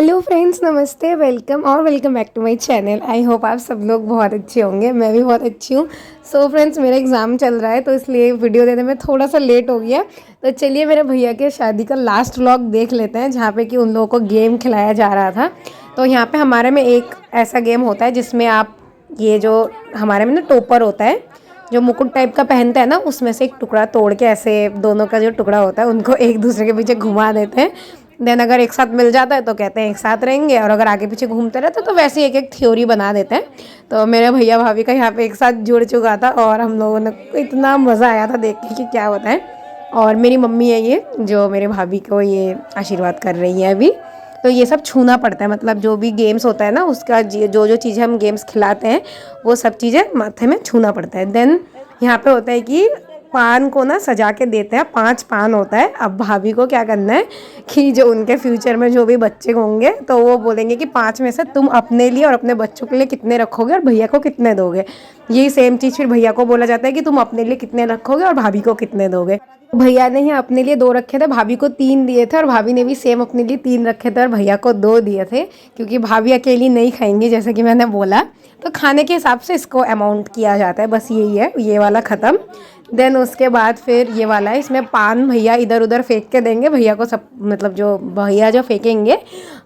Hello friends, नमस्ते, welcome back to my channel. I hope आप सब लोग बहुत अच्छे होंगे। मैं भी बहुत अच्छी हूँ। सो फ्रेंड्स, मेरा एग्ज़ाम चल रहा है तो इसलिए वीडियो देने में थोड़ा सा लेट हो गया। तो चलिए मेरे भैया के शादी का लास्ट व्लॉग देख लेते हैं, जहाँ पे कि उन लोगों को गेम खिलाया जा रहा था। तो यहाँ पे हमारे में एक ऐसा गेम होता है जिसमें आप ये जो हमारे में ना टोपर होता है, जो मुकुट टाइप का पहनते हैं ना, उसमें से एक टुकड़ा तोड़ के ऐसे दोनों का जो टुकड़ा होता है उनको एक दूसरे के पीछे घुमा देते हैं। देन अगर एक साथ मिल जाता है तो कहते हैं एक साथ रहेंगे, और अगर आगे पीछे घूमते रहते तो वैसे एक एक थ्योरी बना देते हैं। तो मेरे भैया भाभी का यहाँ पे एक साथ जुड़ चुका था और हम लोगों ने इतना मज़ा आया था देख के कि क्या होता है। और मेरी मम्मी है ये जो मेरे भाभी को ये आशीर्वाद कर रही है अभी। तो ये सब छूना पड़ता है, मतलब जो भी गेम्स होता है ना उसका जो जो चीज़ें हम गेम्स खिलाते हैं वो सब चीज़ें माथे में छूना पड़ता है। देन यहाँ पे होता है कि पान को ना सजा के देते हैं, 5 पान होता है। अब भाभी को क्या करना है कि जो उनके फ्यूचर में जो भी बच्चे होंगे तो वो बोलेंगे कि 5 में से तुम अपने लिए और अपने बच्चों के लिए कितने रखोगे और भैया को कितने दोगे। यही सेम चीज़ फिर भैया को बोला जाता है कि तुम अपने लिए कितने रखोगे और भाभी को कितने दोगे। भैया ने ही अपने लिए 2 रखे थे, भाभी को 3 दिए थे, और भाभी ने भी सेम अपने लिए 3 रखे थे और भैया को 2 दिए थे, क्योंकि भाभी अकेली नहीं खाएंगी जैसे कि मैंने बोला। तो खाने के हिसाब से इसको अमाउंट किया जाता है, बस यही है। ये वाला ख़त्म। देन उसके बाद फिर ये वाला है, इसमें पान भैया इधर उधर फेंक के देंगे भैया को, सब मतलब जो भैया जो फेंकेंगे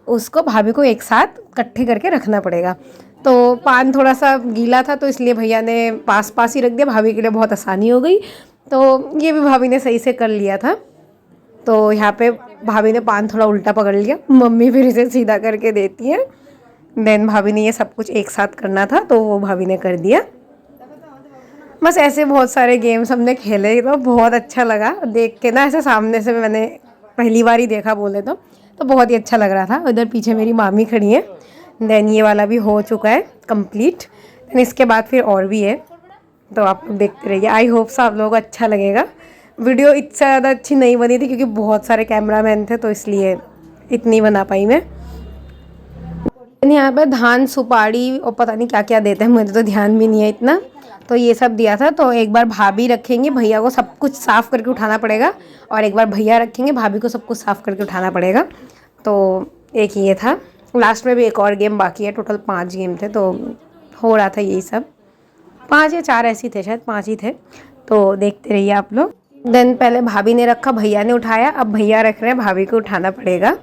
उसको भाभी को एक साथ इकट्ठे करके रखना पड़ेगा। तो पान थोड़ा सा गीला था तो इसलिए भैया ने पास पास ही रख दिया, भाभी के लिए बहुत आसानी हो गई। तो ये भी भाभी ने सही से कर लिया था। तो यहाँ पे भाभी ने पान थोड़ा उल्टा पकड़ लिया, मम्मी फिर इसे सीधा करके देती है। देन भाभी ने ये सब कुछ एक साथ करना था तो वो भाभी ने कर दिया। बस ऐसे बहुत सारे गेम्स हमने खेले, तो बहुत अच्छा लगा देख के ना, ऐसे सामने से मैंने पहली बार ही देखा बोले तो बहुत ही अच्छा लग रहा था। उधर पीछे मेरी मामी खड़ी है। देन ये वाला भी हो चुका है कंप्लीट। देन इसके बाद फिर और भी है, तो आप लोग देखते रहिए। आई होप सो आप लोगों को अच्छा लगेगा। वीडियो इतनी ज़्यादा अच्छी नहीं बनी थी क्योंकि बहुत सारे कैमरामैन थे, तो इसलिए इतनी बना पाई मैं। यहाँ पे धान सुपारी और पता नहीं क्या क्या देते हैं, मुझे तो ध्यान भी नहीं है इतना। तो ये सब दिया था। तो एक बार भाभी रखेंगे, भैया को सब कुछ साफ़ करके उठाना पड़ेगा, और एक बार भैया रखेंगे, भाभी को सब कुछ साफ़ करके उठाना पड़ेगा। तो एक ये था। लास्ट में भी एक और गेम बाकी है, टोटल 5 गेम थे, तो हो रहा था यही सब। 5 या 4 ऐसे थे, शायद 5 ही थे। तो देखते रहिए आप लोग। देन पहले भाभी ने रखा, भैया ने उठाया, अब भैया रख रहे हैं, भाभी को उठाना पड़ेगा।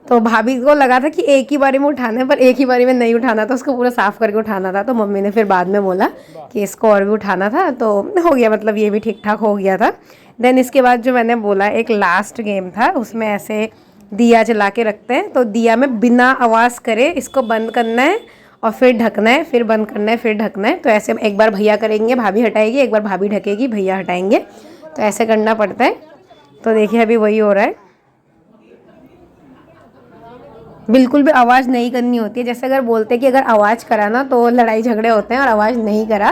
तो भाभी को लगा था कि एक ही बारी में उठाना है, पर एक ही बारी में नहीं उठाना था, उसको पूरा साफ़ करके उठाना था। तो मम्मी ने फिर बाद में बोला कि इसको और भी उठाना था, तो हो गया, मतलब ये भी ठीक ठाक हो गया था। देन इसके बाद जो मैंने बोला एक लास्ट गेम था, उसमें ऐसे दिया जला के रखते हैं, तो दिया में बिना आवाज़ करे इसको बंद करना है और फिर ढकना है, फिर बंद करना है, फिर ढकना है। तो ऐसे एक बार भैया करेंगे, भाभी हटाएगी, एक बार भाभी ढकेगी, भैया हटाएंगे, तो ऐसे करना पड़ता है। तो देखिए अभी वही हो रहा है। बिल्कुल भी आवाज़ नहीं करनी होती है, जैसे अगर बोलते हैं कि अगर आवाज़ करा ना तो लड़ाई झगड़े होते हैं, और आवाज़ नहीं करा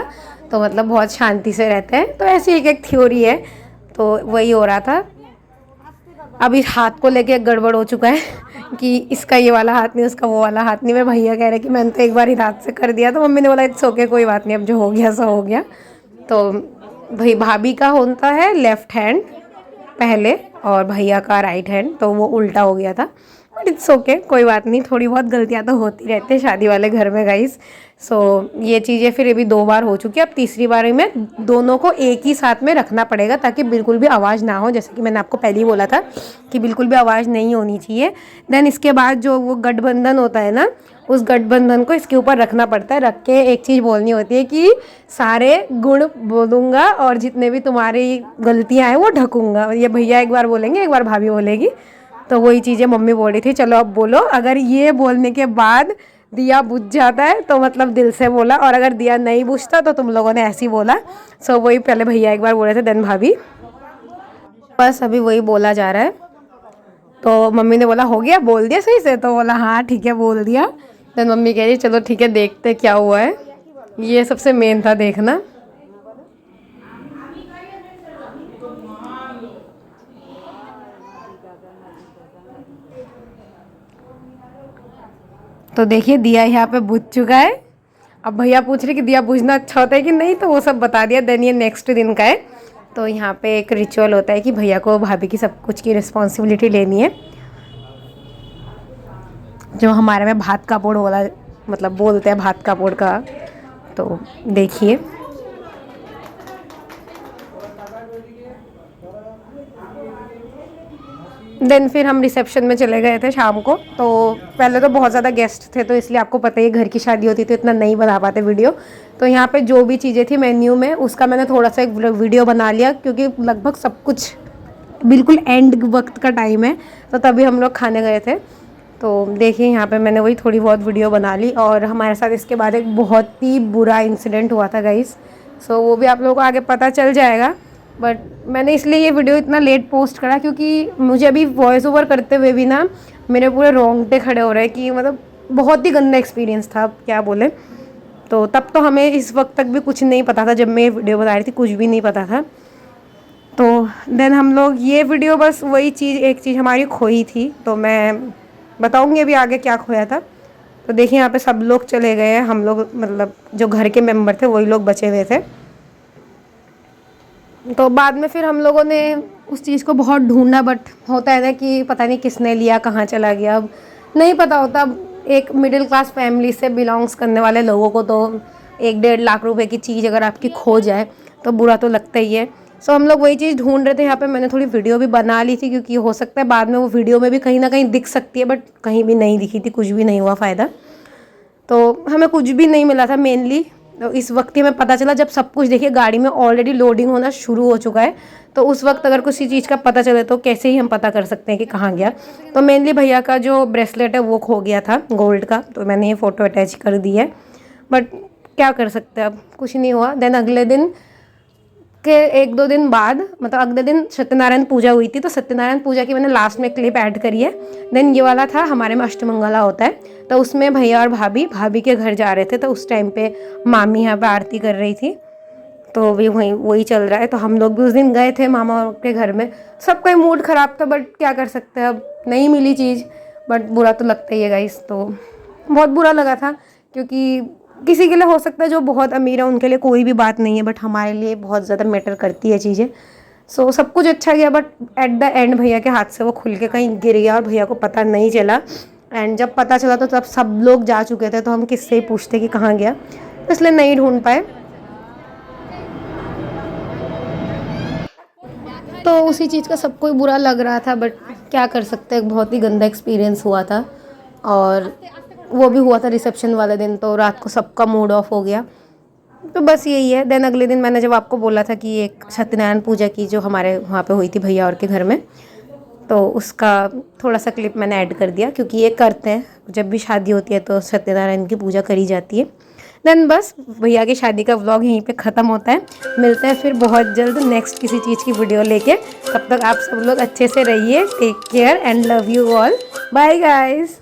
तो मतलब बहुत शांति से रहते हैं। तो ऐसी एक एक थ्योरी है, तो वही हो रहा था। अब इस हाथ को लेके गड़बड़ हो चुका है कि इसका ये वाला हाथ नहीं, उसका वो वाला हाथ नहीं। मेरे भैया कह रहे कि मैंने तो एक बार ही हाथ से कर दिया, तो मम्मी ने बोला इट्स ओके, कोई बात नहीं, अब जो हो गया सो हो गया। तो भाई भाभी का होता है लेफ़्ट हैंड पहले और भैया का राइट हैंड, तो वो उल्टा हो गया था, बट इट्स ओके, कोई बात नहीं। थोड़ी बहुत गलतियाँ तो होती रहती है शादी वाले घर में गाइस। सो ये चीज़ें फिर अभी 2 बार हो चुकी है, अब तीसरी बार में दोनों को एक ही साथ में रखना पड़ेगा ताकि बिल्कुल भी आवाज़ ना हो, जैसे कि मैंने आपको पहले ही बोला था कि बिल्कुल भी आवाज़ नहीं होनी चाहिए। देन इसके बाद जो वो गठबंधन होता है ना, उस गठबंधन को इसके ऊपर रखना पड़ता है। रख के एक चीज़ बोलनी होती है कि सारे गुण बोलूँगा और जितने भी तुम्हारी गलतियाँ हैं वो ढकूँगा। ये भैया एक बार बोलेंगे, एक बार भाभी बोलेगी। तो वही चीज़ें मम्मी बोल रही थी, चलो अब बोलो। अगर ये बोलने के बाद दिया बुझ जाता है तो मतलब दिल से बोला, और अगर दिया नहीं बुझता तो तुम लोगों ने ऐसे ही बोला। सो वही पहले भैया एक बार बोले थे, देन भाभी। बस अभी वही बोला जा रहा है। तो मम्मी ने बोला हो गया, बोल दिया सही से, तो बोला हाँ ठीक है बोल दिया। देन मम्मी कह रही चलो ठीक है देखते क्या हुआ है। ये सबसे मेन था देखना। तो देखिए दिया यहाँ पे बुझ चुका है। अब भैया पूछ रहे कि दिया बुझना अच्छा होता है कि नहीं, तो वो सब बता दिया। देन ये नेक्स्ट दिन का है। तो यहाँ पे एक रिचुअल होता है कि भैया को भाभी की सब कुछ की रिस्पॉन्सिबिलिटी लेनी है। जो हमारे में भात का पोड़ वाला मतलब बोलते हैं, भात का पोड़ का। तो देखिए देन फिर हम रिसेप्शन में चले गए थे शाम को। तो पहले तो बहुत ज़्यादा गेस्ट थे, तो इसलिए आपको पता ही घर की शादी होती तो इतना नहीं बना पाते वीडियो। तो यहाँ पे जो भी चीज़ें थी मेन्यू में, उसका मैंने थोड़ा सा एक वीडियो बना लिया, क्योंकि लगभग सब कुछ बिल्कुल एंड वक्त का टाइम है, तो तभी हम लोग खाने गए थे। तो देखिए यहाँ पे मैंने वही थोड़ी बहुत वीडियो बना ली। और हमारे साथ इसके बाद एक बहुत ही बुरा इंसिडेंट हुआ था गाइस, सो वो भी आप लोगों को आगे पता चल जाएगा। बट मैंने इसलिए ये वीडियो इतना लेट पोस्ट करा, क्योंकि मुझे अभी वॉइस ओवर करते हुए भी ना मेरे पूरे रोंगटे खड़े हो रहे हैं कि मतलब बहुत ही गंदा एक्सपीरियंस था, क्या बोले। तो तब तो हमें इस वक्त तक भी कुछ नहीं पता था, जब मैं ये वीडियो बना रही थी कुछ भी नहीं पता था। तो देन हम लोग ये वीडियो बस वही चीज़, एक चीज़ हमारी खोई थी, तो मैं बताऊँगी अभी आगे क्या खोया था। तो देखिए यहाँ पे सब लोग चले गए हैं, हम लोग मतलब जो घर के मेंबर थे वही लोग बचे हुए थे। तो बाद में फिर हम लोगों ने उस चीज़ को बहुत ढूंढा, बट होता है ना कि पता नहीं किसने लिया, कहाँ चला गया, अब नहीं पता होता। एक मिडिल क्लास फैमिली से बिलोंग्स करने वाले लोगों को तो 1-1.5 लाख रुपए की चीज़ अगर आपकी खो जाए तो बुरा तो लगता ही है। सो हम लोग वही चीज़ ढूंढ रहे थे। यहाँ पे मैंने थोड़ी वीडियो भी बना ली थी, क्योंकि हो सकता है बाद में वो वीडियो में भी कहीं ना कहीं दिख सकती है, बट कहीं भी नहीं दिखी थी, कुछ भी नहीं हुआ फ़ायदा। तो हमें कुछ भी नहीं मिला था मेनली। तो इस वक्त ही हमें पता चला जब सब कुछ देखिए गाड़ी में ऑलरेडी लोडिंग होना शुरू हो चुका है। तो उस वक्त अगर किसी चीज़ का पता चले तो कैसे ही हम पता कर सकते हैं कि कहाँ गया। तो मेनली भैया का जो ब्रेसलेट है वो खो गया था गोल्ड का, तो मैंने ये फ़ोटो अटैच कर दी है। बट क्या कर सकते हैं, अब कुछ नहीं हुआ। देन अगले दिन के 1-2 दिन बाद, मतलब अगले दिन सत्यनारायण पूजा हुई थी, तो सत्यनारायण पूजा की मैंने लास्ट में क्लिप ऐड करी है। देन ये वाला था, हमारे में अष्टमंगला होता है, तो उसमें भैया और भाभी के घर जा रहे थे, तो उस टाइम पे मामी यहाँ पे आरती कर रही थी, तो वही चल रहा है। तो हम लोग भी उस दिन गए थे मामा के घर में। सबका ही मूड ख़राब था, बट क्या कर सकते हैं, अब नहीं मिली चीज़, बट बुरा तो लगता ही है गाइस। तो बहुत बुरा लगा था, क्योंकि किसी के लिए हो सकता है जो बहुत अमीर है उनके लिए कोई भी बात नहीं है, बट हमारे लिए बहुत ज़्यादा मैटर करती है चीज़ें। सो सब कुछ अच्छा गया, बट एट द एंड भैया के हाथ से वो खुल के कहीं गिर गया और भैया को पता नहीं चला। एंड जब पता चला तो तब सब लोग जा चुके थे, तो हम किससे ही पूछते कि कहाँ गया, तो इसलिए नहीं ढूंढ पाए। तो उसी चीज़ का सबको ही बुरा लग रहा था, बट क्या कर सकते हैं, बहुत ही गंदा एक्सपीरियंस हुआ था। और वो भी हुआ था रिसेप्शन वाले दिन, तो रात को सबका मूड ऑफ हो गया। तो बस यही है। देन अगले दिन मैंने जब आपको बोला था कि एक सत्यनारायण पूजा की जो हमारे वहाँ पे हुई थी भैया और के घर में, तो उसका थोड़ा सा क्लिप मैंने ऐड कर दिया, क्योंकि ये करते हैं जब भी शादी होती है तो सत्यनारायण की पूजा करी जाती है। देन बस भैया की शादी का व्लॉग यहीं पे ख़त्म होता है। मिलते हैं फिर बहुत जल्द नेक्स्ट किसी चीज़ की वीडियो लेके। तब तक आप सब लोग अच्छे से रहिए, take care and love you all, bye guys.